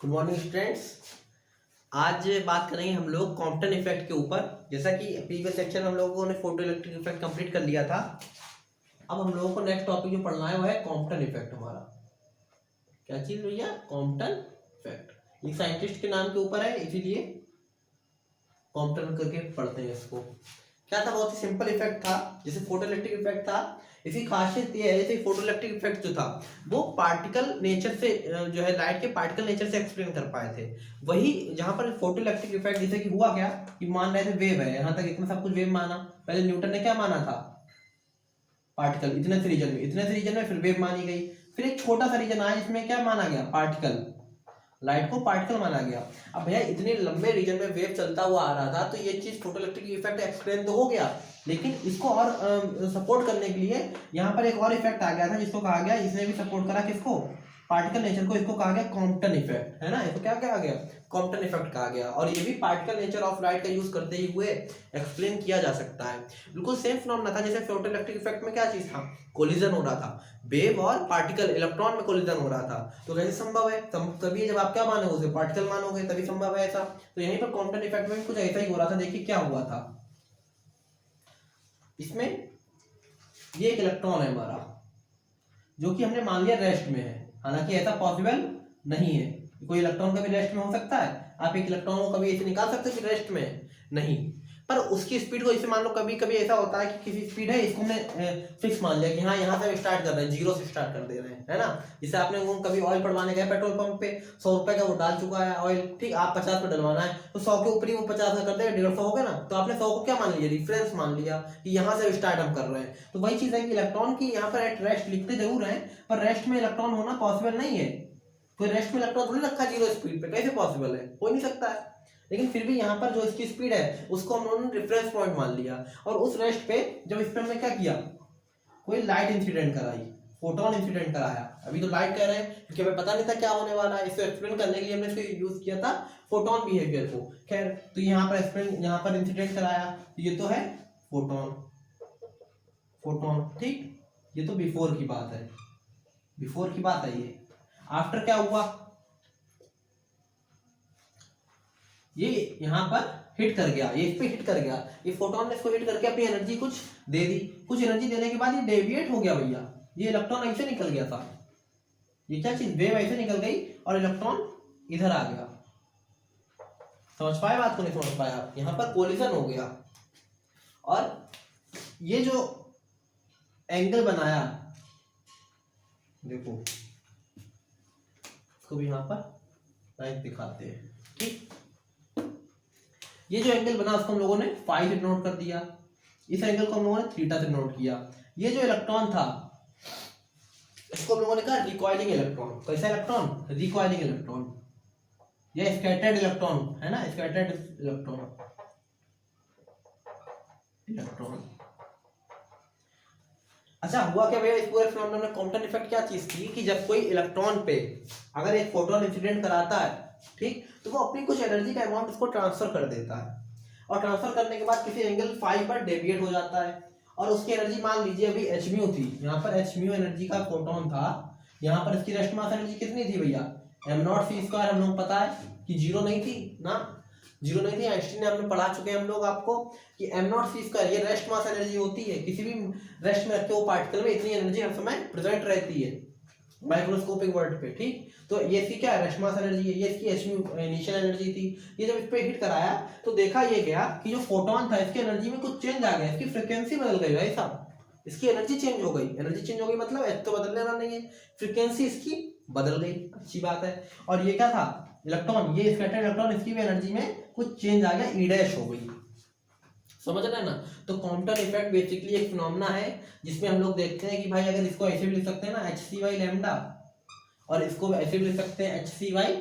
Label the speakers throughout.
Speaker 1: Good morning students. आज बात करेंगे हम लोग कॉम्पटन इफेक्ट के ऊपर। जैसा कि प्रीवियस सेक्शन हम लोगों ने फोटो इलेक्ट्रिक इफेक्ट कंप्लीट कर लिया था। अब हम लोगों को नेक्स्ट टॉपिक जो पढ़ना है वो है कॉम्पटन इफेक्ट। हमारा क्या चीज भैया? Compton effect. एक साइंटिस्ट के नाम के ऊपर है, इसीलिए कॉम्पटन करके पढ़ते हैं इसको। क्या था? बहुत ही सिंपल इफेक्ट था, जैसे फोटो इलेक्ट्रिक इफेक्ट था। इसकी खासियत ये है, जैसे फोटो इलेक्ट्रिक इफेक्ट जो था वो पार्टिकल नेचर से जो है लाइट के पार्टिकल नेचर से एक्सप्लेन कर पाए थे। वही जहां पर फोटो इलेक्ट्रिक इफेक्ट जैसे कि हुआ क्या कि मान रहे थे वेव है, यहाँ तक इतना सब कुछ वेव माना। पहले न्यूटन ने क्या माना था? पार्टिकल इतने से रीजन में फिर वेव मानी गई। फिर एक छोटा सा रीजन आया जिसमें क्या माना गया? पार्टिकल। लाइट को पार्टिकल माना गया। अब भैया इतने लंबे रीजन में वेव चलता हुआ आ रहा था, तो ये चीज फोटो इलेक्ट्रिक इफेक्ट एक्सप्लेन तो हो गया, लेकिन इसको और सपोर्ट करने के लिए यहाँ पर एक और इफेक्ट आ गया था, जिसको कहा गया, इसने भी सपोर्ट करा किसको? पार्टिकल नेचर को। इसको कहा गया कॉम्पटन इफेक्ट, है ना। इसको क्या कहा गया? कॉम्पटन इफेक्ट कहा गया। और ये भी पार्टिकल नेचर ऑफ लाइट का यूज करते हुए एक्सप्लेन किया जा सकता है। बिल्कुल सेम फिनोमेना था जैसे फोटो इलेक्ट्रिक इफेक्ट में क्या चीज था? कोलिजन हो रहा था, वेव और पार्टिकल इलेक्ट्रॉन में कोलिजन हो रहा था। तो कैसे संभव है? तभी जब आप क्या मानोगे? उसे पार्टिकल मानोगे, तभी संभव है ऐसा। तो यहीं पर कॉम्पटन इफेक्ट में भी कुछ ऐसा ही हो रहा था। देखिए क्या हुआ था इसमें। ये एक इलेक्ट्रॉन है हमारा, जो कि हमने मान लिया रेस्ट में है। हालांकि ऐसा पॉसिबल नहीं है, कोई इलेक्ट्रॉन कभी रेस्ट में हो सकता है? आप एक इलेक्ट्रॉन को कभी ऐसे निकाल सकते हो कि रेस्ट में नहीं। पर उसकी स्पीड को इसे मान लो, कभी कभी ऐसा होता है कि किसी स्पीड है, इसको हमने फिक्स मान लिया कि हाँ यहाँ से स्टार्ट कर रहे हैं, जीरो से स्टार्ट कर दे रहे हैं, है ना। जैसे आपने वो कभी ऑयल पड़वाने गए पेट्रोल पंप पे, 100 रुपए का वो डाल चुका है ऑयल, ठीक, आप 50 पे डलवाना है, तो 100 के ऊपर ही वो 50 का कर देगा, 150 हो गया ना। तो आपने 100 को क्या मान लिया? रिफरेंस मान लिया कि यहाँ से स्टार्ट हम कर रहे हैं। तो वही चीज है कि इलेक्ट्रॉन की यहाँ पर एट रेस्ट लिखते जरूर है, पर रेस्ट में इलेक्ट्रॉन होना पॉसिबल नहीं है। कोई रेस्ट में इलेक्ट्रॉन थोड़ी रखा जीरो स्पीड पे, कैसे पॉसिबल है? हो नहीं सकता है। लेकिन फिर भी यहाँ पर जो इसकी स्पीड है उसको हम लोगों ने रेफरेंस पॉइंट मान लिया, और उस रेस्ट पे जब इस पे हमने क्या किया, कोई लाइट इंसिडेंट कराई, फोटोन इंसिडेंट कराया। अभी तो लाइट कह रहे हैं क्योंकि हमें पता नहीं था क्या होने वाला है, इसको एक्सप्लेन करने के लिए हमने इसको यूज किया था फोटोन बिहेवियर को। खैर, तो यहाँ पर एक्सप्लेन, यहाँ पर इंसिडेंट कराया, ये तो है फोटोन। फोटोन, ठीक, ये तो बिफोर की बात है, बिफोर की बात है। ये आफ्टर क्या हुआ? ये यहाँ पर हिट कर गया, ये इस पे हिट कर गया, ये फोटोन ने इसको हिट करके अपनी एनर्जी कुछ दे दी। कुछ एनर्जी देने के बाद ये डेविएट हो गया भैया, ये इलेक्ट्रॉन ऐसे निकल गया था। ये क्या चीज? वेव ऐसे निकल गई और इलेक्ट्रॉन इधर आ गया। समझ पाए बात को? नहीं समझ पाए आप? यहाँ पर कोलिजन हो गया, और ये जो एंगल बनाया, देखो इसको भी यहाँ पर लाइट दिखाते हैं, ठीक। ये जो एंगल बना उसको हम लोगों ने फाई से नोट कर दिया, इस एंगल को हम लोगों ने थीटा से नोट किया। ये जो इलेक्ट्रॉन था इसको हम लोगों ने कहा रिकॉइलिंग इलेक्ट्रॉन। कैसा इलेक्ट्रॉन? Recoiling electron. ये स्कैटर्ड इलेक्ट्रॉन है ना, स्कैटर्ड इलेक्ट्रॉन। अच्छा, हुआ क्या भैया इस पूरे फिनोमेनन में? कॉम्पटन इफेक्ट क्या चीज थी कि जब कोई इलेक्ट्रॉन पे अगर एक फोटोन इंसिडेंट कराता है, ठीक, तो वो अपनी कुछ एनर्जी का अमाउंट उसको ट्रांसफर कर देता है, और ट्रांसफर करने के बाद किसी एंगल फाई पर डेविएट हो जाता है, और उसकी एनर्जी मान लीजिए अभी एच म्यू थी, यहाँ पर एच म्यू एनर्जी का फोटोन था, यहाँ पर इसकी रेस्ट मास एनर्जी कितनी थी भैया? M not C square. हम लोग पता है कि जीरो नहीं थी ना, जीरो नहीं थी। आइंस्टीन ने हमने पढ़ा चुके हैं हम लोग आपको कि एम नॉट सी स्क्वायर ये रेस्ट मास एनर्जी होती है। किसी भी रेस्ट में रखे हुए पार्टिकल में इतनी एनर्जी हर समय प्रेजेंट रहती है माइक्रोस्कोपिक वर्ल्ड पे, ठीक। तो ये इसकी क्या है? रेस्ट मास एनर्जी है। ये इसकी एच म्यू इनिशियल एनर्जी थी। ये जब इस पे हिट कराया तो देखा ये गया कि जो फोटोन था इसकी एनर्जी में कुछ चेंज आ गया, इसकी फ्रिक्वेंसी बदल गई भाई साहब, इसकी एनर्जी चेंज हो गई। एनर्जी चेंज हो गई मतलब एच तो बदलने वाला नहीं है, फ्रिक्वेंसी इसकी बदल गई, अच्छी बात है। और ये क्या था? इलेक्ट्रॉन, ये स्कैटर्ड इलेक्ट्रॉन, इसकी भी एनर्जी में कुछ चेंज आ गया, ई डैश हो गई। समझ रहे हैं ना। तो कॉम्पटन इफेक्ट बेसिकली एक फिनोमेना है जिसमें हम लोग देखते हैं कि भाई अगर इसको ऐसे भी लिख सकते हैं ना, एच सी वाई लैम्डा, और इसको ऐसे भी लिख सकते हैं H C by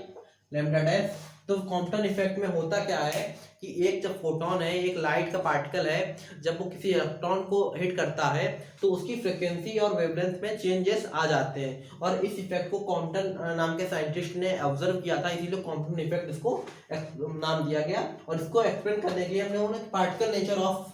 Speaker 1: lambda dash. तो कॉम्पटन इफेक्ट में होता क्या है कि एक जब फोटोन है, एक लाइट का पार्टिकल है, जब वो किसी इलेक्ट्रॉन को हिट करता है तो उसकी फ्रिक्वेंसी और वेवलेंथ में चेंजेस आ जाते हैं, और इस इफेक्ट को कॉम्पटन नाम के साइंटिस्ट ने ऑब्जर्व किया था, इसीलिए कॉम्पटन इफेक्ट इसको नाम दिया गया। और इसको एक्सप्लेन करने के लिए हमने उन्हें पार्टिकल नेचर ऑफ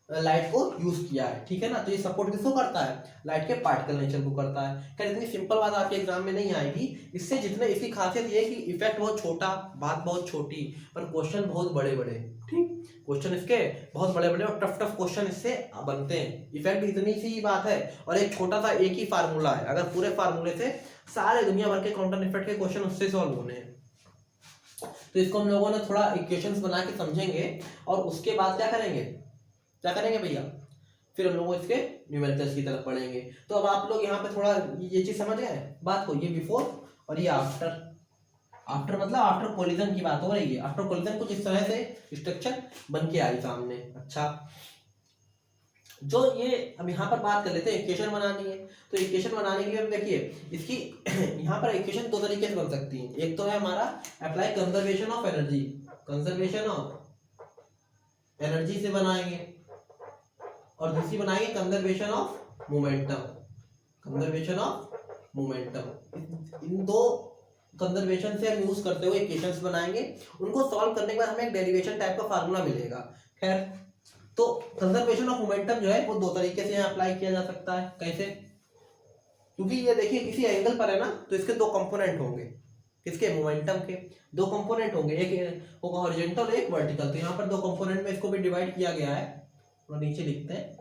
Speaker 1: लाइट को यूज किया है, ठीक है ना। तो ये सपोर्ट किसको करता है, लाइट के पार्टिकल नेचर को करता है। क्या इतनी सिंपल बात आपके एग्जाम में नहीं आएगी। इससे जितने, इसकी खासियत ये है कि इफेक्ट बहुत छोटा, बात बहुत छोटी, पर क्वेश्चन बहुत बड़े बड़े, ठीक। क्वेश्चन इसके बहुत बड़े बड़े और टफ टफ क्वेश्चन इससे बनते हैं। इफेक्ट इतनी सी बात है और एक छोटा सा एक ही फार्मूला है, अगर पूरे फार्मूले से सारे दुनिया भर के काउंटर इफेक्ट के क्वेश्चन उससे सॉल्व होने हैं। तो इसको हम लोगों ने थोड़ा इक्वेशंस बना के समझेंगे और उसके बाद क्या करेंगे, क्या करेंगे भैया, फिर हम लोग इसके न्यूमेरिकल्स की तरफ पढ़ेंगे। तो अब आप लोग यहाँ पे थोड़ा ये चीज समझ गए बात को, ये बिफोर और ये आफ्टर। आफ्टर मतलब आफ्टर कोलिजन की बात हो रही है। आफ्टर कोलिजन कुछ इस तरह से स्ट्रक्चर बन के आई सामने। अच्छा, जो ये अब यहाँ पर बात कर लेते हैं, इक्वेशन बनानी है। तो इक्वेशन बनाने के लिए हम देखिए इसकी यहाँ पर इक्वेशन दो तरीके से बन सकती है। एक तो है हमारा apply conservation of energy, conservation of energy से बनाएंगे, और दूसरी बनाएंगे conservation of momentum, conservation of momentum. इन दो कंजर्वेशन से हम यूज करते हुए इक्वेशंस बनाएंगे। उनको सॉल्व करने के बाद हमें एक डेरिवेशन टाइप का फार्मूला मिलेगा। खैर, तो कंजर्वेशन ऑफ मोमेंटम जो है वो दो तरीके से यहाँ अप्लाई किया जा सकता है। कैसे, क्योंकि ये देखिए किसी एंगल पर है ना, तो इसके दो कंपोनेंट होंगे, किसके, मोमेंटम के दो कंपोनेंट होंगे, एक होगा हॉरिजॉन्टल एक वर्टिकल। तो यहाँ पर दो कंपोनेंट में इसको भी डिवाइड किया गया है, और नीचे लिखते हैं,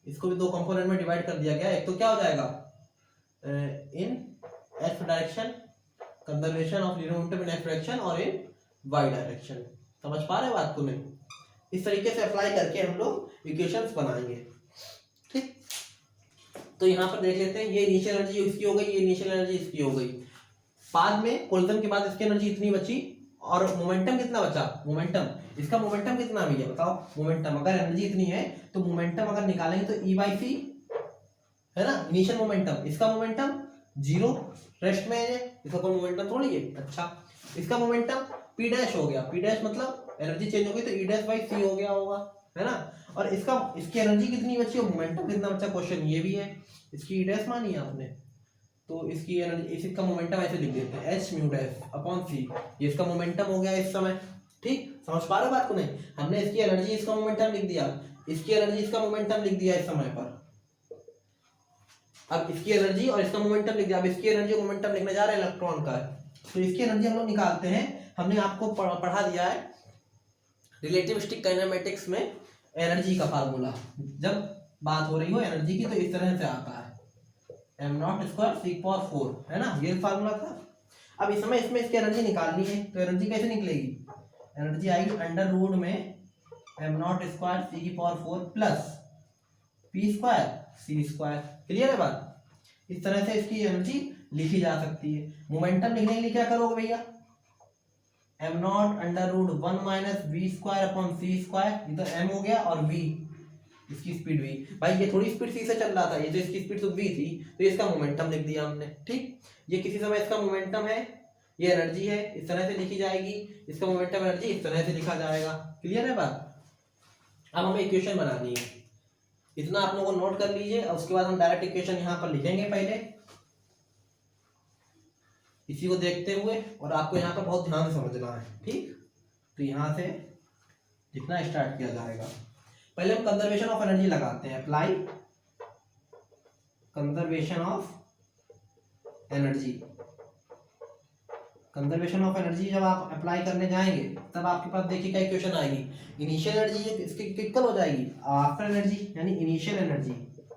Speaker 1: इसको भी दो कंपोनेंट में डिवाइड कर दिया गया है। एक तो क्या हो जाएगा, in x direction, conservation of linear momentum in x direction, और इन वाई डायरेक्शन। समझ पा रहे बात को नहीं? इस तरीके से अप्लाई करके हम लोग इक्वेशंस बनाएंगे, ठीक। तो यहाँ पर देख लेते हैं, ये इनिशियल एनर्जी इसकी हो गई, ये इनिशियल एनर्जी इसकी हो गई। बाद में कोलिजन के बाद इसकी एनर्जी इतनी बची, और मोमेंटम कितना बचा, मोमेंटम, इसका मोमेंटम कितना भी है बताओ। मोमेंटम अगर एनर्जी इतनी है तो मोमेंटम अगर निकालेंगे तो E/c है ना, इनिशियल मोमेंटम। इसका मोमेंटम 0 रेस्ट में है, इसका कोई मोमेंटम थोड़ी है। अच्छा, इसका मोमेंटम P डैश हो गया, P डैश मतलब एनर्जी चेंज हो गई तो E'/c हो गया होगा, है ना। और इसका, इसकी एनर्जी कितनी बची और मोमेंटम कितना बचा, क्वेश्चन ये भी है। इसकी E' मानी आपने, तो इसकी एनर्जी, इसका मोमेंटम ऐसे लिख देते हैं h/c। ये इसका मोमेंटम हो गया इस समय, ठीक। समझ पा रहे बात को नहीं? हमने इसकी एनर्जी इसका मोमेंटम लिख दिया, इसकी एनर्जी इसका मोमेंटम लिख दिया इस समय पर। अब इसकी एनर्जी और इसका मोमेंटम लिख दिया, अब इसकी एनर्जी मोमेंटम लिखने जा रहे हैं इलेक्ट्रॉन का। तो इसकी एनर्जी हम लोग निकालते हैं। हमने आपको पढ़ा दिया है रिलेटिविस्टिक काइनेमेटिक्स में एनर्जी का फार्मूला। जब बात हो रही हो एनर्जी की तो इस तरह से आता है, m0² c⁴ है ना, ये फार्मूला था। अब इस समय इसमें इसकी एनर्जी निकालनी है, तो एनर्जी कैसे निकलेगी, एनर्जी आएगी अंडर रूट में m0² c⁴ plus p² c²। Clear है बात? इस तरह से इसकी एनर्जी लिखी जा सकती है। मोमेंटम लिखने के लिए क्या करोगे भैया, m0 √1 - v²/c², ये तो m हो गया, और v इसकी स्पीड v। भाई ये थोड़ी स्पीड c से चल रहा था, ये तो इसकी स्पीड तो v थी, तो इसका मोमेंटम लिख दिया हमने, ठीक। ये किसी समय इसका मोमेंटम है, ये एनर्जी है, इस तरह से लिखी जाएगी। इसका मोमेंटम एनर्जी इस तरह से लिखा जाएगा। क्लियर है बात? अब हमें इक्वेशन बनानी है, इतना आप लोगों को नोट कर लीजिए, और उसके बाद हम डायरेक्ट इक्वेशन यहाँ पर लिखेंगे पहले, इसी को देखते हुए, और आपको यहाँ पर बहुत ध्यान से समझना है, ठीक। तो यहाँ से लिखना स्टार्ट किया जाएगा। पहले हम कंजर्वेशन ऑफ एनर्जी लगाते हैं, apply conservation of energy. Conservation of energy जब आप अप्लाई करने जाएंगे तब आपके पास देखिए क्या इक्वेशन आएगी, इनिशियल एनर्जी इसकी इक्वल हो जाएगी आफ्टर एनर्जी, यानी इनिशियल एनर्जी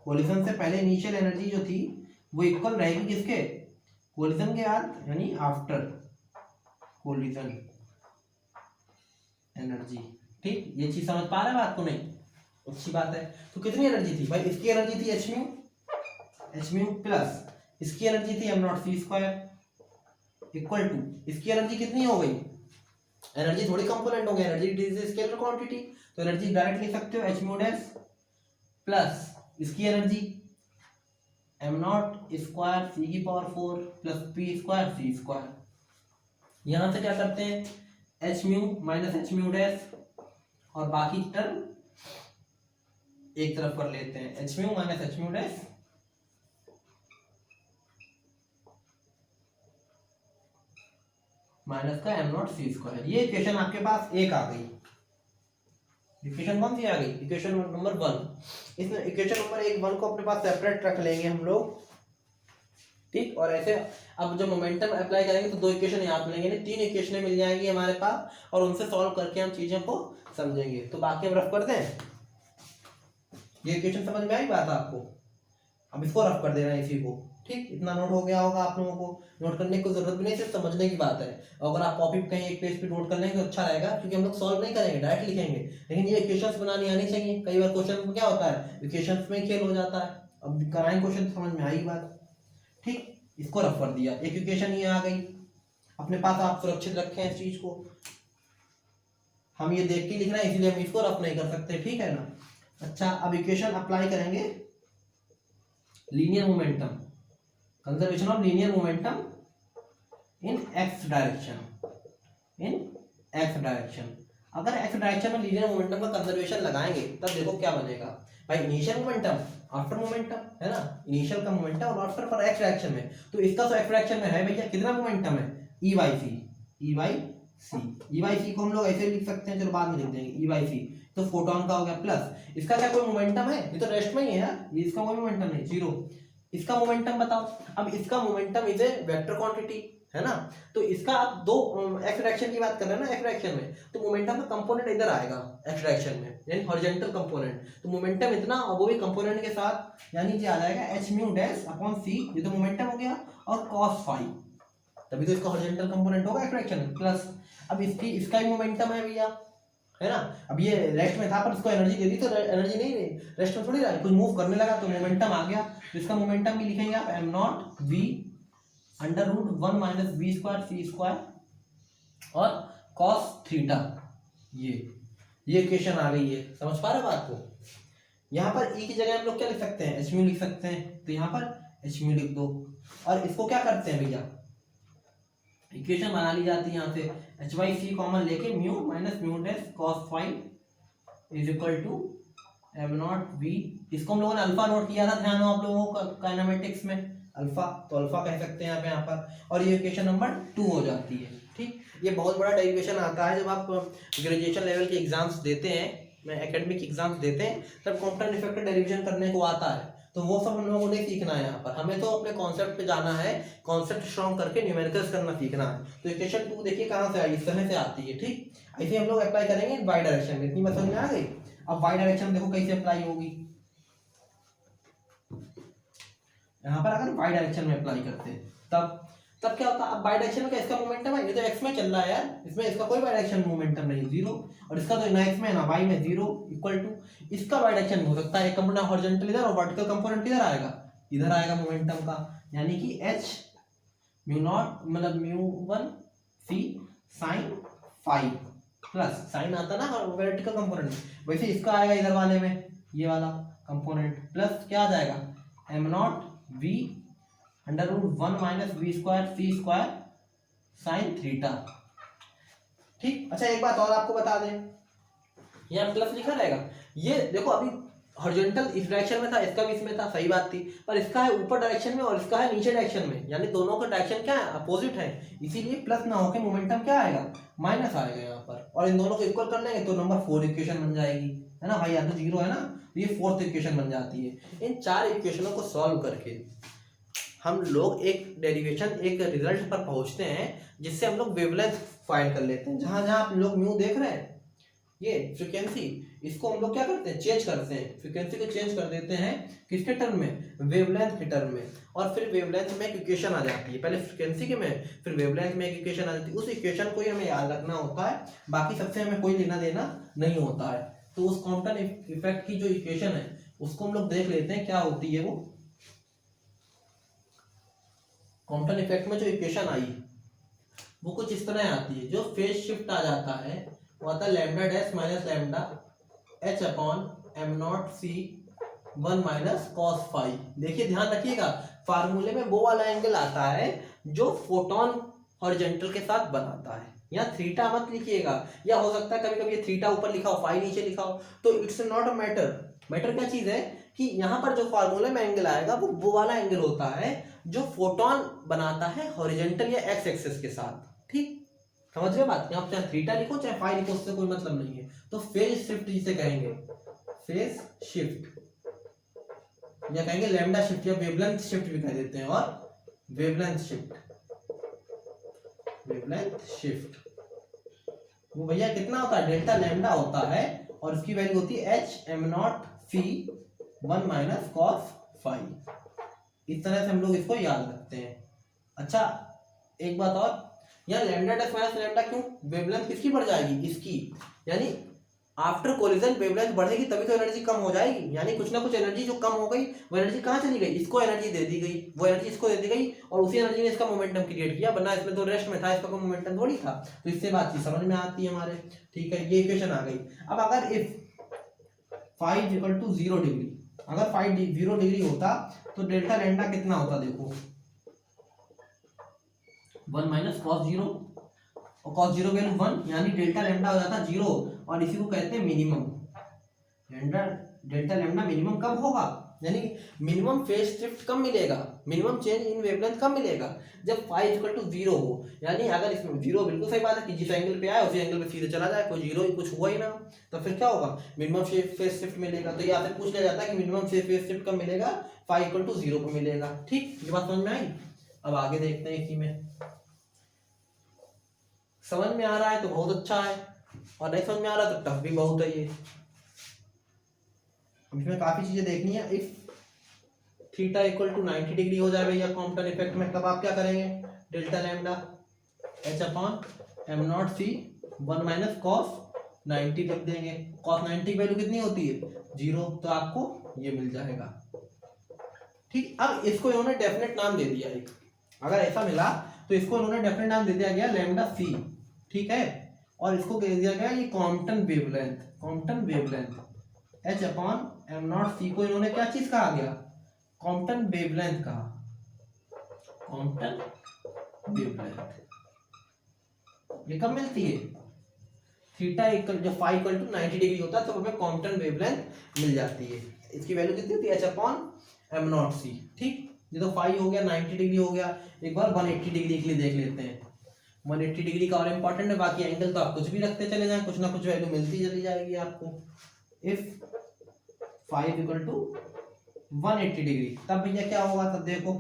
Speaker 1: कोलिजन से पहले इनिशियल एनर्जी जो थी वो इक्वल रहेगी किसके, कोलिजन के बाद, यानी आफ्टर कोलिजन एनर्जी, ठीक। ये चीज समझ पा रहे हैं बात को नहीं? अच्छी बात है। तो कितनी एनर्जी थी भाई, इसकी एनर्जी थी h प्लस इसकी एनर्जी थी m0 c² इक्वल टू, इसकी एनर्जी कितनी हो गई, एनर्जी थोड़ी कंपोनेंट हो गई, एनर्जी इज स्केलर क्वांटिटी, तो एनर्जी डायरेक्ट लिख सकते हो h प्लस इसकी energy m0² c⁴ plus p² c²। यहां से क्या करते हैं, h - h और बाकी टर्म एक तरफ कर लेते हैं, h - h माइनस का m0 c²। ये इक्वेशन आपके पास एक आ गई, इक्वेशन कौन सी आ गई, इक्वेशन नंबर 1। इसमें इक्वेशन नंबर 1 को अपने पास सेपरेट रख लेंगे हम लोग, ठीक। और ऐसे अब जब मोमेंटम अप्लाई करेंगे तो 2 इक्वेशन यहाँ पे मिलेंगे, 3 इक्वेशनें मिल जाएंगी हमारे पास, और उनसे सॉल्व करके हम चीजों को समझेंगे। तो बाकी हम रफ करते हैं। ये इक्वेशन समझ में आई बात आपको? अब इसको रफ कर देना है इसी को, ठीक। इतना नोट हो गया होगा आप लोगों को, नोट करने की जरूरत भी नहीं, सिर्फ समझने की बात है। अगर आप कॉपी पे कहीं एक पेज पे नोट कर लेंगे तो अच्छा रहेगा, क्योंकि हम लोग सॉल्व नहीं करेंगे, डायरेक्ट लिखेंगे। लेकिन ये इक्वेशंस बनानी आनी चाहिए। कई बार क्वेश्चन में क्या होता है, इक्वेशंस में खेल हो जाता है। अब कराएं क्वेश्चन, समझ में आई बात, ठीक। इसको रफ कर दिया, एक इक्वेशन ये आ गई अपने पास, आप सुरक्षित रखें इस चीज को। हम ये देख के लिखना है, इसलिए हम इसको रफ नहीं कर सकते, ठीक है ना। अच्छा, अब इक्वेशन अप्लाई करेंगे linear momentum, conservation of linear momentum in x direction, in x direction. अगर एक्स डायरेक्शन में लीनियर मोमेंटम का कंजर्वेशन लगाएंगे तब देखो क्या बनेगा भाई, इनिशियल मोमेंटम आफ्टर मोमेंटम, है ना। इनिशियल का मोमेंटम और आफ्टर पर एक्स डायरेक्शन में, तो इसका तो एक्स डायरेक्शन में है भैया, कितना मोमेंटम है, ई बाई सी। ई बाई सी को हम लोग ऐसे लिख सकते हैं, चलो बाद में लिख देंगे, ई बाई सी। तो फोटोन का हो गया प्लस, इसका क्या कोई मोमेंटम है, ये तो रेस्ट में ही है ना, ये इसका कोई मोमेंटम नहीं, जीरो। इसका मोमेंटम बताओ। अब इसका momentum is a vector quantity, है ना। तो इसका आप दो एक्स डायरेक्शन की बात कर रहे हैं ना, एक्स डायरेक्शन में, तो मोमेंटम का कंपोनेंट इधर आएगा एक्स डायरेक्शन में, यानी हॉरिजॉन्टल कंपोनेंट। तो मोमेंटम इतना, और वो भी कंपोनेंट के साथ, यानी ये आ जाएगा एच म्यू डैश अपॉन सी, ये तो मोमेंटम हो गया, और कॉस फाई, तभी तो इसका हॉरिजॉन्टल कंपोनेंट होगा एक्स डायरेक्शन में, प्लस अब इसका ही मोमेंटम है भैया, है ना। अब ये रेस्ट में था पर इसको एनर्जी दे दी, तो एनर्जी नहीं रही, रेस्ट में थोड़ी रहा, कुछ मूव करने लगा तो मोमेंटम आ गया। तो इसका मोमेंटम भी लिखेंगे आप M naught V under root 1 minus B square C square और कॉस थीटा। ये इक्वेशन आ गई है, समझ पा रहे बात को। यहाँ पर ई की जगह हम लोग क्या लिख सकते हैं, एच म्यू लिख सकते हैं, तो यहाँ पर एच म्यू लिख दो। और इसको क्या करते हैं भैया, इक्वेशन बना ली जाती है यहाँ से, एच बाई सी कॉमन लेके mu minus mu dash cos five is equal to M naught V. इसको हम लोगों ने अल्फा नोट किया था, ध्यान हो आप लोगों को काइनेमेटिक्स में, अल्फा, तो अल्फा कह सकते हैं आप यहाँ पर। और ये इक्वेशन नंबर 2 हो जाती है, ठीक। ये बहुत बड़ा डेरिवेशन आता है जब आप ग्रेजुएशन लेवल के एग्जाम्स देते हैं, एकेडमिक एग्जाम्स देते हैं, तब कॉम्पटाउंड इफेक्ट का डेरिवेशन करने को आता है। तो वो सब हम लोगों ने सीखना है यहाँ पर, हमें तो अपने कॉन्सेप्ट पे जाना है, कॉन्सेप्ट स्ट्रॉन्ग करके न्यूमेरिकल्स करना सीखना है। तो इक्वेशन 2 देखिए कहाँ से आई, इस तरह से आती है, ठीक। ऐसे हम लोग अप्लाई करेंगे वाई डायरेक्शन में, इतनी बात समझ में आ गई। अब वाई डायरेक्शन देखो कैसे अप्लाई होगी, यहाँ पर अगर वाई डायरेक्शन में अप्लाई करते हैं तब क्या होता है, अब वाई डायरेक्शन में क्या, इसका मोमेंटम है, ये तो एक्स में चल रहा है यार, इसमें इसका कोई वाई डायरेक्शन मोमेंटम नहीं, जीरो। और इसका तो ना एक्स में ना वाई में, जीरो इक्वल टू, इसका वाई डायरेक्शन हो सकता है, एक कंपोनेंट हॉरिजॉन्टल इधर और वर्टिकल कंपोनेंट किधर आएगा, इधर आएगा मोमेंटम का, यानी कि एच म्यू नॉट मतलब म्यू 1 सी साइन फाइव प्लस, साइन आता ना वर्टिकल कंपोनेंट, वैसे इसका आएगा इधर वाले में, ये वाला कंपोनेंट, प्लस क्या आ जाएगा M naught V under root 1 minus B square C square sine theta, ठीक। अच्छा एक बात और आपको बता दें, यहाँ प्लस लिखा रहेगा, ये देखो अभी हॉरिजॉन्टल इस डायरेक्शन में था, इसका भी इसमें था, सही बात थी, पर इसका है ऊपर डायरेक्शन में और इसका है नीचे डायरेक्शन में, यानी दोनों का डायरेक्शन क्या है, अपोजिट है, इसीलिए प्लस ना होकर मोमेंटम क्या आएगा, माइनस आएगा यहाँ पर। और इन दोनों को इक्वल कर लेंगे तो नंबर 4 इक्वेशन बन जाएगी, है ना भाई, यहाँ तो जीरो है ना, तो ये 4th इक्वेशन बन जाती है। इन 4 इक्वेशनों को सॉल्व करके हम लोग एक डेरिवेशन, एक रिजल्ट पर पहुंचते हैं, जिससे हम लोग वेवलेंथ फाइंड कर लेते हैं। जहां जहां आप लोग म्यू देख रहे हैं, ये फ्रीक्वेंसी, इसको हम लोग क्या करते हैं, चेंज करते हैं, फ्रीक्वेंसी को चेंज कर देते हैं किसके टर्म में, वेवलेंथ के टर्म में। और फिर वेवलेंथ में एक इक्वेशन आ जाती है, पहले फ्रीक्वेंसी के में, फिर वेवलेंथ में एक इक्वेशन आ जाती है। उस इक्वेशन को ही हमें याद रखना होता है, बाकी सबसे हमें कोई लेना देना नहीं होता है। तो उस कॉम्पटाउंड इफेक्ट की जो इक्वेशन है उसको हम लोग देख लेते हैं क्या होती है। वो कॉम्पटाउंड इफेक्ट में जो इक्वेशन आई वो कुछ इस तरह आती है, जो फेज शिफ्ट आ जाता है वो आता है lambda dash minus lambda H upon am not C 1 minus cos five. देखिए ध्यान रखिएगा, फार्मूले में वो वाला एंगल आता है जो फोटोन हॉरिजॉन्टल के साथ बनाता है। यहाँ थीटा मत लिखिएगा, या हो सकता है कभी कभी ये थीटा ऊपर लिखा हो, फाइव नीचे लिखा हो, तो it's not a matter. Matter क्या चीज है कि यहाँ पर जो फार्मूले में एंगल आएगा वो वाला एंगल होता है जो फोटोन बनाता है हॉरिजॉन्टल या एक्स एक्सिस के साथ, ठीक। समझ रहे हो बात? यहाँ चाहे थीटा लिखो चाहे फाई लिखो, उससे कोई मतलब नहीं है। तो फेज शिफ्ट जिसे कहेंगे, फेज शिफ्ट या कहेंगे लैम्डा शिफ्ट या वेवलेंथ शिफ्ट भी कह देते हैं, और वेवलेंथ शिफ्ट, वेवलेंथ शिफ्ट वो भैया कितना होता है, डेल्टा लैम्डा होता है, और उसकी वैल्यू होती है H M naught phi 1 minus cos phi. इस तरह से हम लोग इसको याद रखते हैं। अच्छा एक बात और, यहाँ लैम्डा डैश माइनस लैम्डा क्यों, वेवलेंथ किसकी बढ़ जाएगी, इसकी, यानी आफ्टर कोलिजन वेवलेंथ बढ़ेगी तभी तो एनर्जी कम हो जाएगी, यानी कुछ ना कुछ एनर्जी जो कम हो गई वो एनर्जी कहाँ चली गई, इसको एनर्जी दे दी गई, वो एनर्जी इसको दे दी गई, और उसी एनर्जी ने इसका मोमेंटम क्रिएट किया, वरना इसमें तो रेस्ट में था, इसका कोई मोमेंटम थोड़ी था। तो इससे बातचीत समझ में आती है हमारे, ठीक है, ये इक्वेशन आ गई। अब अगर if phi equal to 0 degree, अगर फाई 0 डिग्री होता तो डेल्टा लैम्डा कितना होता, देखो 1 माइनस कॉस 0, और कॉस 0 वैल्यू 1, यानी डेल्टा लैम्डा हो जाता 0, और इसी को कहते हैं मिनिमम। डेल्टा लैम्डा मिनिमम कब होगा, यानी मिनिमम फेज शिफ्ट कब मिलेगा, मिनिमम चेंज इन वेवलेंथ कब मिलेगा, जब फाई इक्वल टू 0 हो। यानी अगर इसमें 0 बिल्कुल सही बात है कि जिस एंगल पे आया उसी एंगल पे सीधे चला जाए, कोई 0 कुछ हुआ ही ना, तो फिर क्या होगा, मिनिमम फेज शिफ्ट मिलेगा। तो ये आपसे पूछ लिया जाता है कि मिनिमम फेज शिफ्ट कब मिलेगा, फाई इक्वल टू 0 पे मिलेगा। ठीक, ये बात समझ में आई। अब आगे देखते हैं, इसी में समझ में आ रहा है तो बहुत अच्छा है, और नहीं समझ में आ रहा तो टफ भी बहुत है ये। इसमें काफी चीजें देखनी है। If theta equal to 90 degree हो जाए भैया कॉम्पटन इफेक्ट में, तब आप क्या करेंगे, delta lambda H upon am not C 1 minus cos 90 लिख देंगे। कॉस 90 की वैल्यू कितनी होती है, 0, तो आपको ये मिल जाएगा। ठीक, अब इसको इन्होंने डेफिनेट नाम दे दिया एक, अगर ऐसा मिला तो इसको इन्होंने डेफिनेट नाम दे दिया गया लैम्डा सी, ठीक है, और इसको कह दिया गया ये Compton wavelength, Compton wavelength h upon am not c को इन्होंने क्या चीज कहा गया, कॉम्पटन वेवलेंथ कहा, कॉम्पटन वेवलेंथ। ये कब मिलती है, थीटा इक्वल जब फाई इक्वल टू 90 डिग्री होता है तो हमें कॉम्पटन वेवलेंथ मिल जाती है। इसकी वैल्यू कितनी होती है, एच अपॉन एम नॉट सी। ठीक, ये तो फाई हो गया, 90 डिग्री हो गया, एक बार 180 डिग्री के लिए देख लेते हैं। 180 डिग्री का और इंपॉर्टेंट है, बाकी एंगल तो आप कुछ भी रखते चले जाएं, कुछ ना कुछ वैल्यू मिलती चली जाएगी आपको। If five equal to 180 degree, तब भैया क्या होगा, तब देखो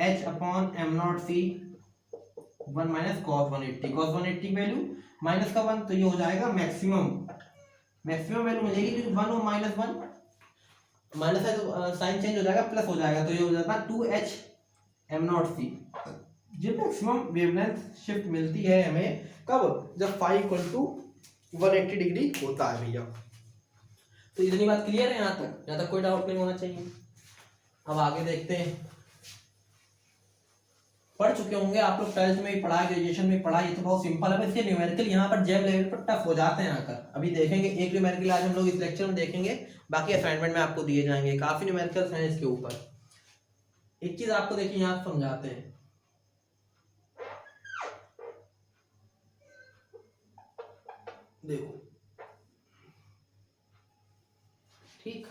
Speaker 1: h upon am not C 1 minus cos 180, cos 180 की वैल्यू माइनस का 1, तो ये हो जाएगा मैक्सिमम, मैक्सिमम वैल्यू मिलेगी क्योंकि 1 और माइनस 1 माइनस है तो साइन चेंज हो जाएगा, प्लस हो जाएगा, तो ये हो जाता है 2h एम नॉट सी। जो मैक्सिमम वेवलेंथ शिफ्ट मिलती है हमें कब, जब फाई इक्वल टू 180 डिग्री होता है भैया। तो इतनी बात क्लियर है, यहाँ तक कोई डाउट नहीं होना चाहिए। अब आगे देखते हैं, पढ़ चुके होंगे आप लोग, 12th में ही पढ़ा, ग्रेजुएशन में पढ़ा, ये तो बहुत सिंपल है। इसके न्यूमेरिकल यहाँ पर जैब लेवल पर टफ हो जाते हैं आकर, अभी देखेंगे एक न्यूमेरिकल आज हम लोग इस लेक्चर में देखेंगे, बाकी असाइनमेंट में आपको दिए जाएंगे, काफी न्यूमेरिकल्स हैं इसके ऊपर। एक चीज आपको देखिए यहाँ समझाते हैं, देखो ठीक,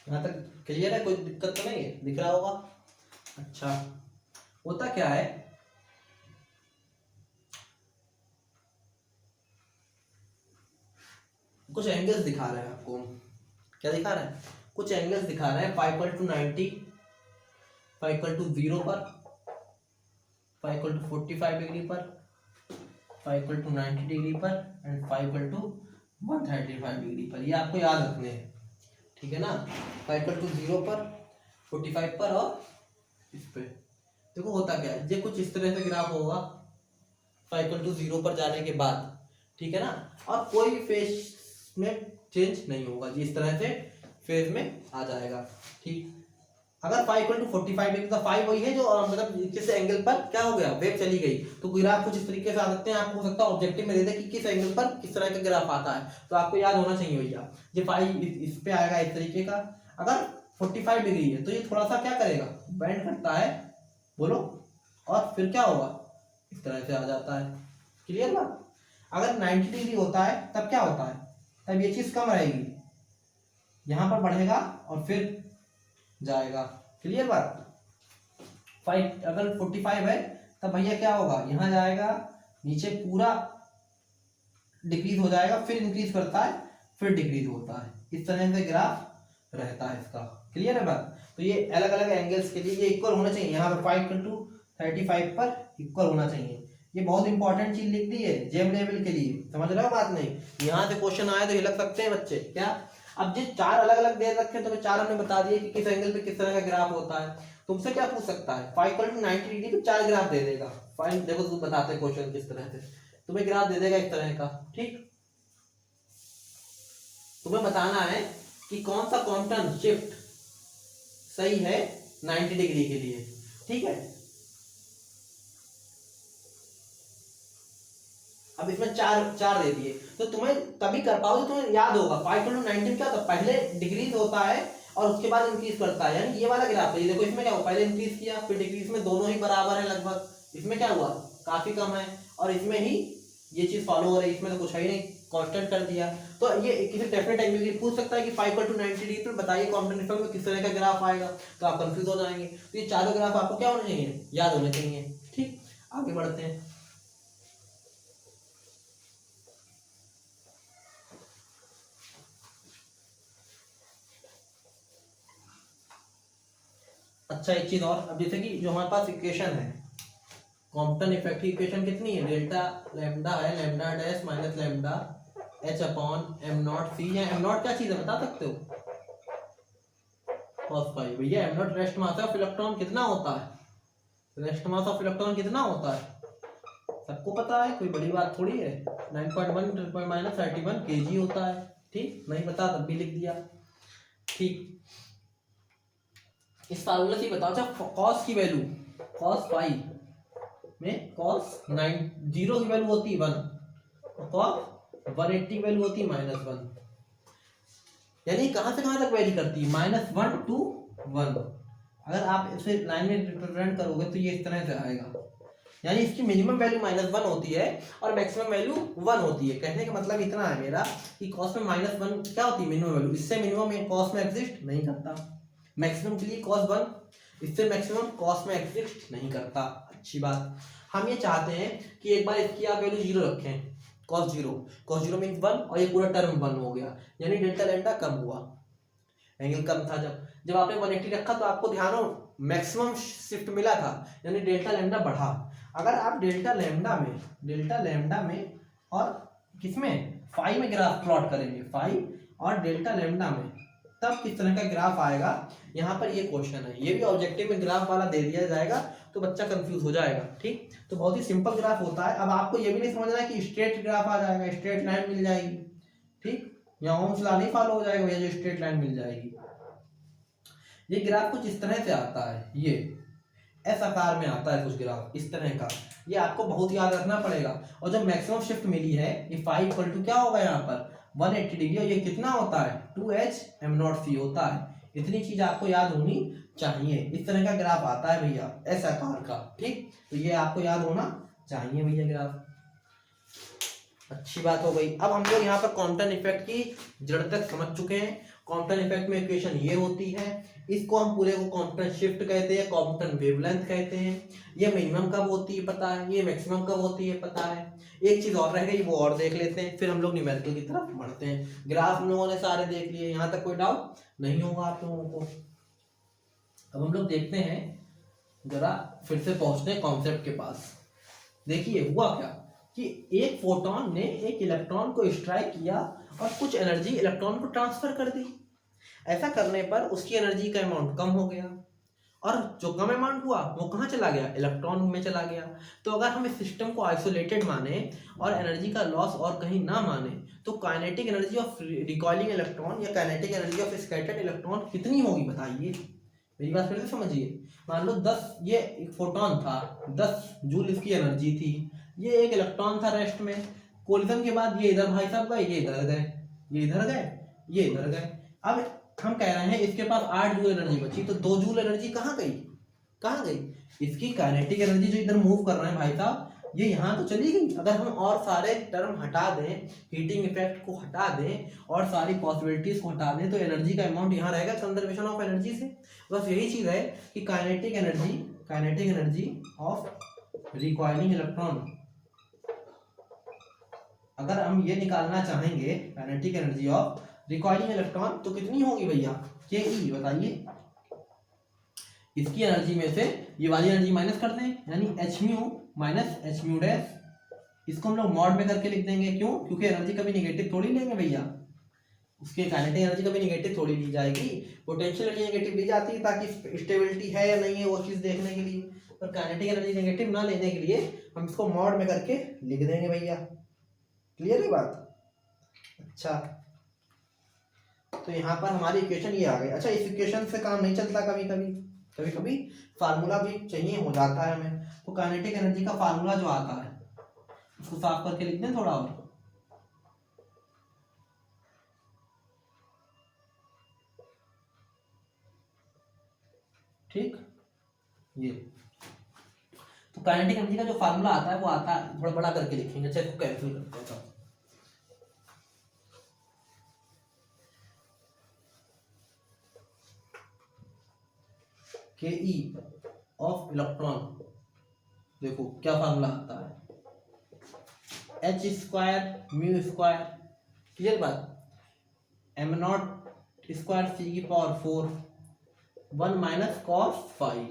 Speaker 1: यहाँ तक क्लियर है, कोई दिक्कत तो नहीं है, दिख रहा होगा। अच्छा, होता क्या है, कुछ एंगल्स दिखा रहे हैं आपको, क्या दिखा रहे हैं, कुछ एंगल्स दिखा रहे हैं, 5 = 90, 5 = 0 पर, 5 = 45 डिग्री पर, 5 = 90 डिग्री पर, एंड 5 = 135 डिग्री पर। ये आपको याद रखने हैं, ठीक है ना, 5 = 0 पर, 45 पर, और इस पे देखो होता क्या है, ये कुछ इस तरह से ग्राफ होगा 5 = 0 पर जाने के बाद, ठीक है ना, और कोई भी फेज में चेंज नहीं होगा, जी इस तरह से फेज में आ जाएगा। ठीक, अगर 5 = 45 डिग्री का 5 वही है जो मतलब किस एंगल पर क्या हो गया, वेव चली गई, तो ग्राफ कुछ इस तरीके से आ सकते हैं। आपको हो सकता है ऑब्जेक्टिव में दे दे कि किस एंगल पर किस तरह का ग्राफ आता है, तो आपको याद होना चाहिए भैया, ये 5 इस पे आएगा इस तरीके का, अगर 45 डिग्री है तो ये थोड़ा सा क्या करेगा, बेंड करता है, बोलो, और फिर क्या होगा, इस तरह से आ जाता है। क्लियर बात। अगर 90 डिग्री होता है तब क्या होता है, तब ये चीज कम रहेगी, यहाँ पर बढ़ेगा और फिर जाएगा। क्लियर बात? 5 अगर 45 है तब भैया क्या होगा, यहाँ जाएगा, नीचे पूरा डिक्रीज हो जाएगा, फिर इंक्रीज करता है, फिर डिक्रीज होता है। इस तरह से ग्राफ रहता है इसका। क्लियर है बात? तो ये अलग अलग एंगल्स के लिए ये इक्वल होना चाहिए, यहाँ पर 5:35 पर इक्वल होना चाहिए। ये बहुत इंपॉर्टेंट चीज लिख दी है जेम लेवल के लिए, समझ रहे हो बात? नहीं, यहाँ से क्वेश्चन आए तो ये लग सकते हैं बच्चे क्या। अब जो 4 अलग अलग दे रखे हैं तो 4 हमने बता दिए कि किस एंगल पे किस तरह का ग्राफ होता है। तुमसे क्या पूछ सकता है, 5:90 डिग्री पे 4 ग्राफ दे देगा। फाइन, देखो तुम बताते हैं क्वेश्चन किस तरह से, तुम्हें ग्राफ दे देगा इस तरह का। ठीक, तुम्हें बताना है कि कौन सा कॉम्पटन शिफ्ट सही है 90 डिग्री के लिए। ठीक है, अब इसमें चार दे दिए तो तुम्हें तभी कर पाओगे, तुम्हें याद होगा 5:90 क्या होता है, पहले डिक्रीज होता है और उसके बाद इंक्रीज करता है। यानी ये वाला ग्राफ है, ये देखो इसमें क्या हुआ, पहले इंक्रीज किया फिर डिक्रीज में, दोनों ही बराबर है लगभग। इसमें क्या हुआ, काफी कम है, और इसमें ही ये चीज फॉलो हो रही है, इसमें तो कुछ है ही नहीं, कांस्टेंट कर दिया। तो ये किसी डेफिनेट एंगल के लिए पूछ सकता है कि 5:90 डिग्री पर बताइए कॉम्पटन इफेक्ट में किस तरह का ग्राफ आएगा, तो आप कंफ्यूज हो जाएंगे। तो ये चारों ग्राफ आपको क्या होने चाहिए, याद होने चाहिए। ठीक, आगे बढ़ते हैं। अच्छा, एक चीज और, अब जैसे कि जो हमारे पास इक्वेशन है कॉम्पटन इफेक्ट की, इक्वेशन कितनी है, डेल्टा लैम्डा है, lambda dash minus lambda H upon am not c है। एम नॉट क्या चीज है बता सकते हो, cos पाई। भैया m not rest mass of electron कितना होता है, रेस्ट मास ऑफ इलेक्ट्रॉन कितना होता है, सबको पता है, कोई बड़ी बात थोड़ी है। 9.1 माइनस 31 kg होता है। ठीक, नहीं पता तब भी लिख दिया। ठीक, इस फार्मूला से बताओ, अच्छा cos की वैल्यू, cos पाई में cos 0 की वैल्यू होती है 1 और cos 180 की वैल्यू होती है -1। यानी कहां से कहां तक वैरी करती है, -1 to 1। अगर आप इसे लाइन में रिप्रेजेंट करोगे तो ये इस तरह से आएगा। यानी इसकी मिनिमम वैल्यू -1 होती है और मैक्सिमम वैल्यू 1 होती है। कहने का मतलब इतना है मेरा कि cos में -1 क्या होती है, मिनिमम वैल्यू। इससे मिनिमम cos में एग्जिस्ट नहीं करता। मैक्सिमम के लिए cos 1, इससे मैक्सिमम cos में एग्जिस्ट नहीं करता। अच्छी बात, हम ये चाहते हैं कि एक बार इसकी आप वैल्यू 0 रखें, cos 0 मीन्स 1 और ये पूरा टर्म 1 हो गया, यानी डेल्टा लैम्डा कम हुआ, एंगल कम था। जब आपने 180 रखा तो आपको ध्यान हो मैक्सिमम शिफ्ट मिला था, यानी डेल्टा लैम्डा बढ़ा। अगर आप डेल्टा लैम्डा में और किसमें, फाई में ग्राफ प्लॉट करेंगे, फाई और डेल्टा लैम्डा में, तब किस तरह का ग्राफ आएगा। यहाँ पर ये क्वेश्चन है, ये भी ऑब्जेक्टिव में ग्राफ वाला दे दिया जाएगा तो बच्चा कंफ्यूज हो जाएगा। ठीक, तो बहुत ही सिंपल ग्राफ होता है। अब आपको ये भी नहीं समझना है कि स्ट्रेट ग्राफ आ जाएगा, स्ट्रेट लाइन मिल जाएगी। ठीक, यहाँ ओम्स लॉ नहीं फॉलो हो जाएगा भैया, जो स्ट्रेट लाइन मिल जाएगी। ये ग्राफ कुछ इस तरह से आता है, ये एस आकार में आता है कुछ ग्राफ इस तरह का, ये आपको बहुत याद रखना पड़ेगा। और जब मैक्सिमम शिफ्ट मिली है, ये फाई इक्वल टू क्या होगा यहाँ पर 180 डिग्री, और ये कितना होता है 2h m नॉट c होता है। इतनी चीज आपको याद होनी चाहिए। इस तरह का ग्राफ आता है भैया एस आकार का। ठीक, तो ये आपको याद होना चाहिए भैया ग्राफ। अच्छी बात हो गई। अब हम लोग यहाँ पर कॉम्पटन इफेक्ट की जड़ तक समझ चुके हैं। कॉम्पटन इफेक्ट में इक्वेशन ये होती है, इसको हम पूरे को कॉम्पटन शिफ्ट कहते हैं, कॉम्पटन वेवलेंथ कहते हैं। ये मिनिमम कब होती है पता है, ये मैक्सिमम कब होती है पता है। एक चीज और रह गई, वो और देख लेते हैं, फिर हम लोग न्यूमेरिकल की तरफ बढ़ते हैं। ग्राफ हम लोगों ने सारे देख लिए, यहाँ तक कोई डाउट नहीं होगा आप लोगों को। अब हम लोग देखते हैं, जरा फिर से पहुंचते हैं कॉन्सेप्ट के पास। देखिए हुआ क्या कि एक फोटोन ने एक इलेक्ट्रॉन को स्ट्राइक किया और कुछ एनर्जी इलेक्ट्रॉन को ट्रांसफर कर दी। ऐसा करने पर उसकी एनर्जी का अमाउंट कम हो गया, और जो कम अमाउंट हुआ वो कहाँ चला गया, इलेक्ट्रॉन में चला गया। तो अगर हम इस सिस्टम को आइसोलेटेड माने और एनर्जी का लॉस और कहीं ना माने, तो kinetic energy of recoiling electron या kinetic energy of scattered electron कितनी होगी बताइए। मेरी बात फिर से समझिए। मान लो 10 ये एक फोटोन था, 10 जूल इसकी एनर्जी थी, ये एक इलेक्ट्रॉन था रेस्ट में। कोलिजन के बाद ये इधर भाई साहब गए, ये इधर गए, ये इधर गए, ये इधर गए। अब हम कह रहे हैं इसके पास 8 जूल एनर्जी बची, तो 2 जूल एनर्जी कहाँ गई, कहाँ गई, इसकी काइनेटिक एनर्जी जो इधर मूव कर रहे हैं भाई साहब, ये यहाँ तो चली गई। अगर हम और सारे टर्म हटा दें, हीटिंग इफेक्ट को हटा दें और सारी पॉसिबिलिटीज को हटा दें, तो एनर्जी का अमाउंट यहाँ रहेगा कंजर्वेशन ऑफ एनर्जी से। बस यही चीज़ है कि kinetic energy of recoiling electron, अगर हम ये निकालना चाहेंगे kinetic energy of recoiling electron, तो कितनी होगी भैया? के ई, बताइए। इसकी एनर्जी में से ये वाली एनर्जी माइनस कर दें, यानी H mu minus H mu dash. इसको हम लोग मॉड में करके लिख देंगे। क्यों? क्योंकि एनर्जी कभी निगेटिव थोड़ी लेंगे भैया, उसके काइनेटिक एनर्जी कभी निगेटिव थोड़ी ली जाएगी। पोटेंशियल एनर्जी नेगेटिव ली जाती है ताकि स्टेबिलिटी है या नहीं है वो चीज़ देखने के लिए, पर काइनेटिक एनर्जी नेगेटिव ना लेने के लिए हम इसको मॉड में करके लिख देंगे भैया। क्लियर है बात? अच्छा, तो यहाँ पर हमारी इक्वेशन ये आ गई। अच्छा, इस इक्वेशन से काम नहीं चलता, कभी कभी फार्मूला भी चाहिए हो जाता है हमें। तो काइनेटिक एनर्जी का फार्मूला जो आता है उसको साफ करके लिख दें थोड़ा और। ठीक, ये तो काइनेटिक एनर्जी का जो फार्मूला आता है वो आता है, थोड़ा बड़ा करके लिखेंगे। अच्छा, इसको कैंसिल करते हैं। के ई ऑफ इलेक्ट्रॉन, देखो क्या फार्मूला आता है, H square mu square. Clear बात? एम नॉट स्क्वायर सी की पावर 4 1 माइनस कॉस 5।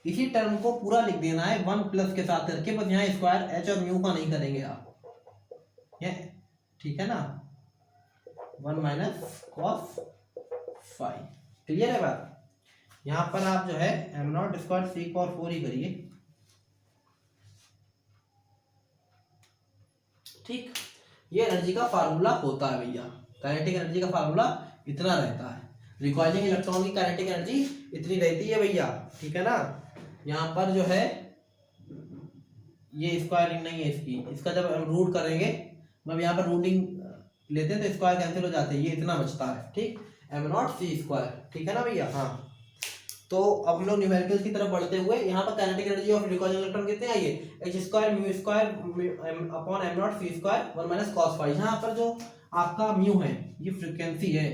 Speaker 1: इसी टर्म को पूरा लिख देना है 1 प्लस के साथ करके, बस यहाँ स्क्वायर एच और म्यू का नहीं करेंगे आप, ये ठीक है ना? 1 माइनस कॉस 5। क्लियर है बात? यहाँ पर आप जो है M naught square C power 4 ही करिए। ठीक, ये एनर्जी का फार्मूला होता है भैया। काइनेटिक एनर्जी का फार्मूला इतना रहता है। रिकॉइलिंग इलेक्ट्रॉन की काइनेटिक एनर्जी इतनी रहती है भैया, ठीक है ना? यहाँ पर जो है ये स्क्वायरिंग नहीं है इसकी, इसका जब हम रूट करेंगे, मतलब यहाँ पर रूटिंग लेते हैं तो स्क्वायर कैंसिल हो जाते हैं, ये इतना बचता है। ठीक, एम नॉट सी स्क्वायर, ठीक है ना भैया? हाँ, तो अब हम लोग न्यूमेरिकल्स की तरफ बढ़ते हुए यहाँ पर kinetic energy of recoiling electron कितने आई है? H square mu square upon am not C square 1 minus cos 5। यहाँ पर जो आपका म्यू है ये फ्रीक्वेंसी है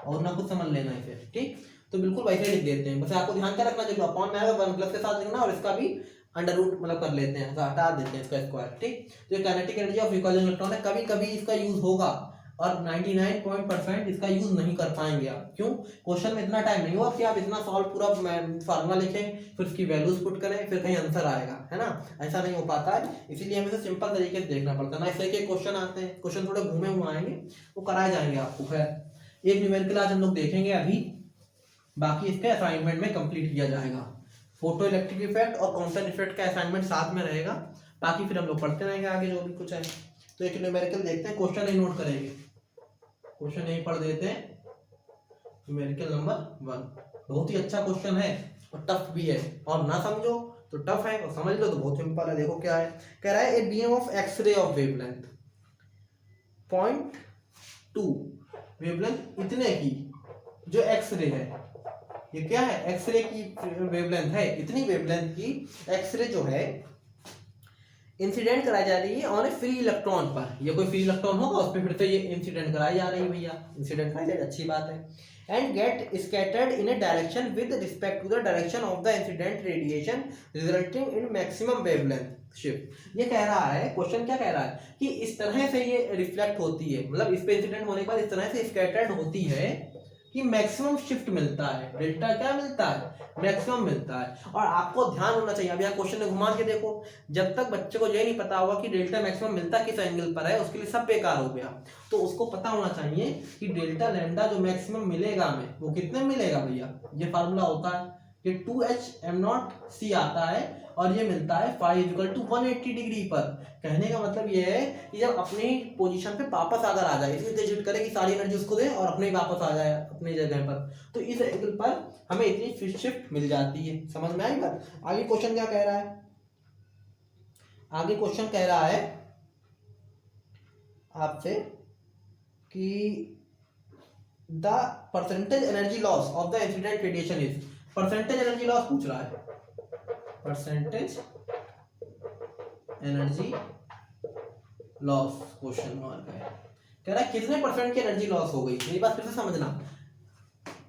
Speaker 1: और ना कुछ समझ लेना इसे। ठीक, तो बिल्कुल वैसे लिख देते हैं, बस आपको ध्यान क्या रखना चाहिए, अपॉन में आएगा 1 प्लस के साथ लिखना और इसका भी अंडर रूट मतलब कर लेते हैं, हटा देते हैं इसका स्क्वायर। ठीक, तो kinetic energy of recoiling electron है, कभी कभी इसका यूज होगा और 99% इसका यूज नहीं कर पाएंगे आप। क्यों? क्वेश्चन में इतना टाइम नहीं हुआ कि आप इतना सॉल्व पूरा फार्मूला लिखें, फिर उसकी वैल्यूज पुट करें, फिर कहीं आंसर आएगा, है ना? ऐसा नहीं हो पाता है, इसीलिए हमें सिंपल तरीके से देखना पड़ता है ना। इसलिए कि क्वेश्चन आते हैं, क्वेश्चन थोड़े घूमे हुए आएंगे, वो कराए जाएंगे आपको। खैर, एक न्यूमेरिकल आज हम लोग देखेंगे अभी, बाकी इसके असाइनमेंट में कंप्लीट किया जाएगा। फोटो इलेक्ट्रिक इफेक्ट और काउंटर इफेक्ट का असाइनमेंट साथ में रहेगा, बाकी फिर हम लोग पढ़ते रहेंगे आगे जो भी कुछ है। तो एक न्यूमेरिकल देखते हैं, क्वेश्चन ही नोट करेंगे, क्वेश्चन यही पढ़ देते हैं। न्यूमेरिकल नंबर 1 बहुत ही अच्छा क्वेश्चन है और टफ भी है, और ना समझो तो टफ है और समझ लो तो बहुत सिंपल है। देखो क्या है, कह रहा है a beam of X ray of wavelength 0.2 wavelength इतने की, जो एक्सरे है, ये क्या है? एक्सरे की वेवलेंथ है, इतनी वेवलेंथ की एक्सरे जो है इंसिडेंट कराई जा रही है ऑन ए फ्री इलेक्ट्रॉन पर। ये कोई फ्री इलेक्ट्रॉन होगा उस पर फिर से ये इंसिडेंट कराई जा रही है भैया, इंसिडेंट कराई जा रही है, अच्छी बात है। And get scattered in a direction with respect to the direction of the incident radiation resulting in maximum wavelength shift. ये कह रहा है, क्वेश्चन क्या कह रहा है कि इस तरह से ये रिफ्लेक्ट होती है, मतलब इस पे इंसिडेंट होने के बाद इस तरह से स्कैटर्ड होती है कि मैक्सिमम शिफ्ट मिलता है, डेल्टा क्या मिलता है? मैक्सिमम मिलता है। और आपको ध्यान होना चाहिए, अब यहाँ क्वेश्चन में घुमा के देखो, जब तक बच्चे को ये नहीं पता होगा कि डेल्टा मैक्सिमम मिलता किस एंगल पर है, उसके लिए सब बेकार हो गया। तो उसको पता होना चाहिए कि डेल्टा लैम्डा जो मैक्सिमम मिलेगा हमें, वो कितने मिलेगा भैया? ये फार्मूला होता है कि 2h m0c आता है और ये मिलता है phi = 180 डिग्री पर। कहने का मतलब ये है कि जब अपनी पोजीशन पे वापस अगर आ जाए, इसलिए डिजिट करे कि सारी एनर्जी उसको दे और अपने वापस आ जाए अपनी जगह पर, तो इस एंगल पर हमें इतनी फेज शिफ्ट मिल जाती है। समझ में आई बात? आगे क्वेश्चन क्या कह रहा है? आगे क्वेश्चन कह रहा है आपसे कि the percentage energy loss of the incident radiation is, percentage energy loss पूछ रहा है, percentage energy loss question mark है। कह रहा है कितने परसेंट की एनर्जी लॉस हो गई। मेरी बात फिर से समझना।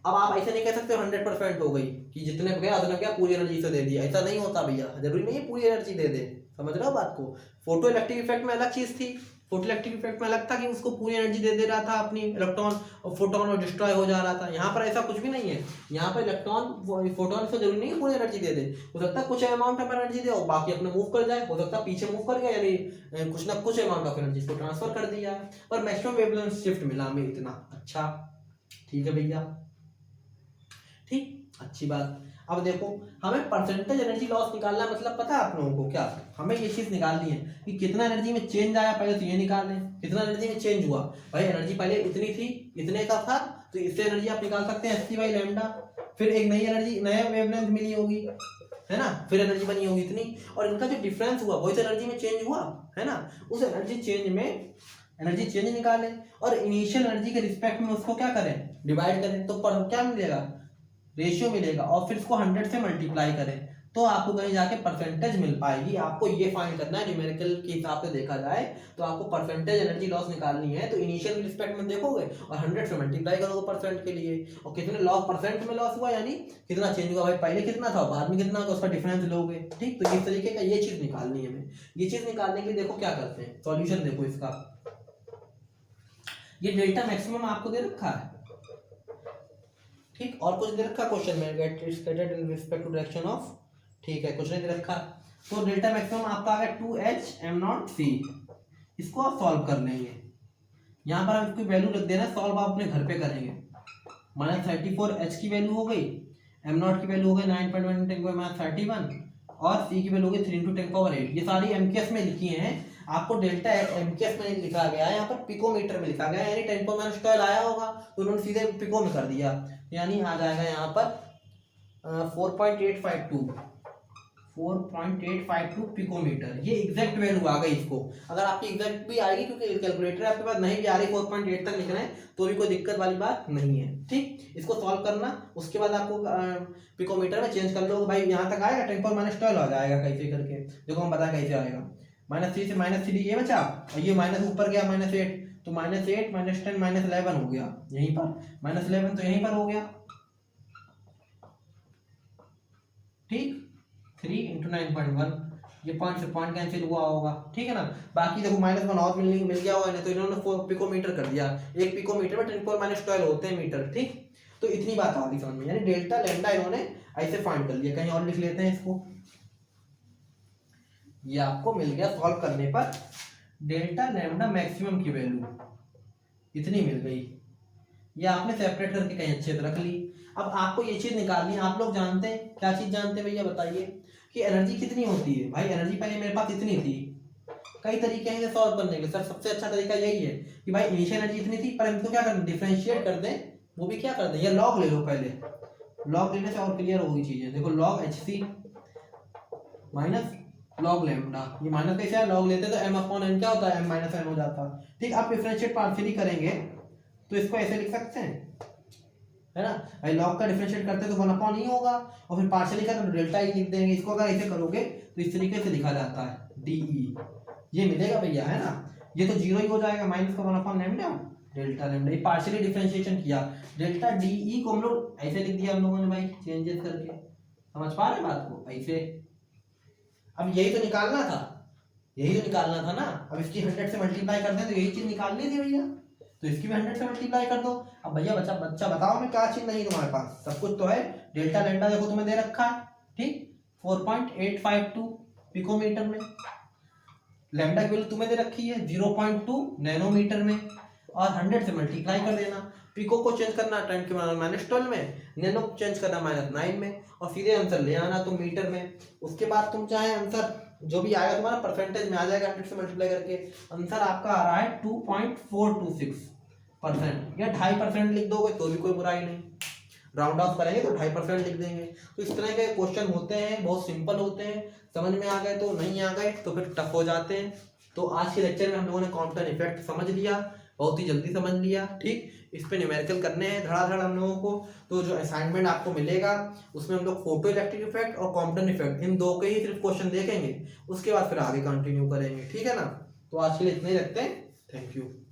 Speaker 1: अब आप ऐसे नहीं कह सकते 100% हो गई कि जितने गया उतने क्या पूरी एनर्जी से दे दिया, ऐसा नहीं होता भैया। जरूरी नहीं है पूरी एनर्जी दे दे, समझ रहे हो बात को। फोटो इलेक्ट्रिक इफेक्ट में अलग चीज थी। फोटो इलेक्ट्रिक इफेक्ट में अलग था कि उसको पूरी एनर्जी दे रहा था अपनी इलेक्ट्रॉन और फोटोन और डिस्ट्रॉय हो जा रहा था। यहाँ पर ऐसा कुछ भी नहीं है। यहाँ पर इलेक्ट्रॉन फोटोन से जरूरी नहीं है पूरी एनर्जी दे दे। हो सकता है कुछ अमाउंट ऑफ एनर्जी दे, बाकी अपने मूव कर जाए। हो सकता है पीछे मूव कर गया, यानी कुछ ना कुछ अमाउंट ऑफ एनर्जी को ट्रांसफर कर दिया है, पर मैक्सिमम वेवलेंथ शिफ्ट मिला हमें इतना। अच्छा ठीक है भैया, ठीक, अच्छी बात। अब देखो हमें परसेंटेज एनर्जी लॉस निकालना है, मतलब पता है आप लोगों को क्या, हमें ये चीज निकालनी है कि कितना एनर्जी में चेंज आया। पहले तो ये निकाल लें कितना एनर्जी में चेंज हुआ। भाई एनर्जी पहले इतनी थी, इतने का था, तो इससे एनर्जी आप निकाल सकते हैं एच बाई लैम्डा। फिर एक नई एनर्जी, नया वेवलेंथ मिली होगी, है ना, फिर एनर्जी बनी होगी इतनी, और इनका जो डिफरेंस हुआ वही तो एनर्जी में चेंज हुआ, है ना। उस एनर्जी चेंज में एनर्जी चेंज निकालें और इनिशियल एनर्जी के रिस्पेक्ट में उसको क्या करें, डिवाइड करें, तो क्या मिलेगा, रेशियो मिलेगा, और फिर इसको 100 से मल्टीप्लाई करें तो आपको कहीं जाके परसेंटेज मिल पाएगी। आपको ये फाइंड करना है, न्यूमेरिकल के हिसाब से देखा जाए तो आपको परसेंटेज एनर्जी लॉस निकालनी है। तो इनिशियल रिस्पेक्ट में देखोगे और 100 से मल्टीप्लाई करोगे परसेंट के लिए, और कितने लॉस परसेंट में लॉस हुआ, यानी कितना चेंज हुआ, भाई पहले कितना था बाद में कितना, तो उसका डिफरेंस लोगे। ठीक, तो इस तरीके का ये चीज निकालनी है हमें। ये चीज निकालने के लिए देखो क्या करते हैं, सॉल्यूशन देखो इसका। ये डेल्टा मैक्सिमम आपको दे रखा है, ठीक, और कुछ दे रखा क्वेश्चन में, get scattered in respect to direction of, ठीक है, कुछ नहीं दे रखा। तो डेल्टा मैक्सिमम आपका आ गया 2h m0c। इसको आप सॉल्व कर लेंगे। यहाँ पर आप इसकी वैल्यू रख देना, सॉल्व आप अपने घर पे करेंगे। -34h की वैल्यू हो गई, m0 की वैल्यू हो गई 9.1 × 10⁻31 और c की वैल्यू हो गई 3 × 10⁸। ये सारी एमकेएस में लिखी हैं। आपको डेल्टा एमकेएस में लिखा गया है, यहाँ पर पिकोमीटर में लिखा गया है, यानी 10⁻12 आया होगा तो उन्होंने सीधे पिको में कर दिया, यानी आ जाएगा यहाँ पर 4.852 पिकोमीटर। ये एग्जैक्ट वैल्यू आ गई इसको। अगर आपकी एग्जैक्ट भी आएगी, क्योंकि कैलकुलेटर आपके पास नहीं भी आ रही 4.8 तक लिखना है तो भी कोई दिक्कत वाली बात नहीं है। ठीक, इसको सॉल्व करना, उसके बाद आपको पिकोमीटर में चेंज कर लो। भाई यहाँ तक आएगा 10⁻12 आ जाएगा, कैसे करके देखो हम बताएं कैसे आएगा। -3 से -3 ये बचा, और ये माइनस ऊपर गया -8, तो -8 -10 -11 हो गया यहीं पर, -11 तो यहीं पर हो गया। ठीक, 3 × 9.1, ये पॉइंट से पॉइंट कैंसिल हुआ होगा, ठीक है ना। बाकी देखो -1 और मिल गया होगा, नहीं तो इन्होंने 4 पिकोमीटर कर दिया। एक पिकोमीटर में 10⁻12 होते हैं मीटर। ठीक, तो इतनी बात आ गई समझ में, यानी डेल्टा लैम्डा इन्होंने ऐसे फाइंड कर लिया। कहीं और लिख लेते हैं इसको, ये आपको मिल गया सॉल्व करने पर, डेल्टा लैम्डा मैक्सिमम की वैल्यू इतनी मिल गई। ये आपने सेपरेट करके कहीं अच्छे से रख ली। अब आपको ये चीज निकालनी है। आप लोग जानते हैं, क्या चीज जानते हैं भैया बताइए, कि एनर्जी कितनी होती है। भाई एनर्जी पहले मेरे पास इतनी थी, कई तरीके हैं सॉल्व करने के। सर सबसे अच्छा तरीका यही है कि भाई इनिशियल एनर्जी इतनी थी, पर इनको क्या करना, डिफरेंशिएट कर दें। वो भी क्या कर दें, ये लॉग ले लो पहले, लॉग लेने से और क्लियर होगी चीजें। देखो log hc minus log lambda, ये माइनस कैसे है, लॉग लेते तो m/n क्या होता है, m-n हो जाता। ठीक, आप डिफरेंशिएट पार्शियली करेंगे तो इसको ऐसे लिख सकते हैं, है ना। भाई लॉग का डिफरेंशिएट करते तो 1/e ही होगा, और फिर पार्शियली का तो डेल्टा ही लिख देंगे। इसको अगर ऐसे करोगे तो इस तरीके से लिखा जाता है de, ये मिलेगा भैया, है ना। ये तो 0 ही हो जाएगा, माइनस का 1/λ डेल्टा लैम्डा। ये पार्शियली डिफरेंशिएशन किया, डेल्टा de को हम लोग ऐसे लिख दिया हम लोगों ने भाई, चेंजेस करके। समझ पा रहे बात को, ऐसे। अब यही तो निकालना था, यही तो निकालना था ना। अब इसकी 100 से मल्टीप्लाई कर दें तो यही चीज निकालनी थी भैया, तो इसकी भी 100 से मल्टीप्लाई कर दो। अब भैया बच्चा बताओ मैं क्या चीज नहीं तुम्हारे पास, सब कुछ तो है। डेल्टा लैम्डा देखो तुम्हें दे रखा है, ठीक, 4.852 पिकोमीटर में। लैम्डा की वैल्यू तुम्हें दे रखी है 0.2 नैनोमीटर में, और 100 से मल्टीप्लाई कर देना। पिको को चेंज करना 10⁻12 में, नैनो को चेंज करना -9 में, और सीधे आंसर ले आना तुम मीटर में। उसके बाद तुम चाहे आंसर जो भी आएगा तुम्हारा परसेंटेज में आ जाएगा 100 से मल्टीप्लाई करके। आंसर आपका आ रहा है 2.426%, या 2.5% लिख दोगे तो भी कोई बुराई नहीं। राउंड ऑफ करेंगे तो 2.5% लिख देंगे। तो इस तरह के क्वेश्चन होते हैं, बहुत सिंपल होते हैं। समझ में आ गए तो, नहीं आ गए तो फिर टफ हो जाते हैं। तो आज के लेक्चर में हम लोगों ने कॉम्पटन इफेक्ट समझ लिया, बहुत ही जल्दी समझ लिया। ठीक, इस पे न्यूमेरिकल करने हैं धड़ाधड़ हम लोगों को। तो जो असाइनमेंट आपको मिलेगा उसमें हम लोग फोटो इलेक्ट्रिक इफेक्ट और कॉम्पटन इफेक्ट इन दो के ही सिर्फ क्वेश्चन देखेंगे, उसके बाद फिर आगे कंटिन्यू करेंगे। ठीक है ना, तो आज के लिए इतना ही रखते हैं। Thank you.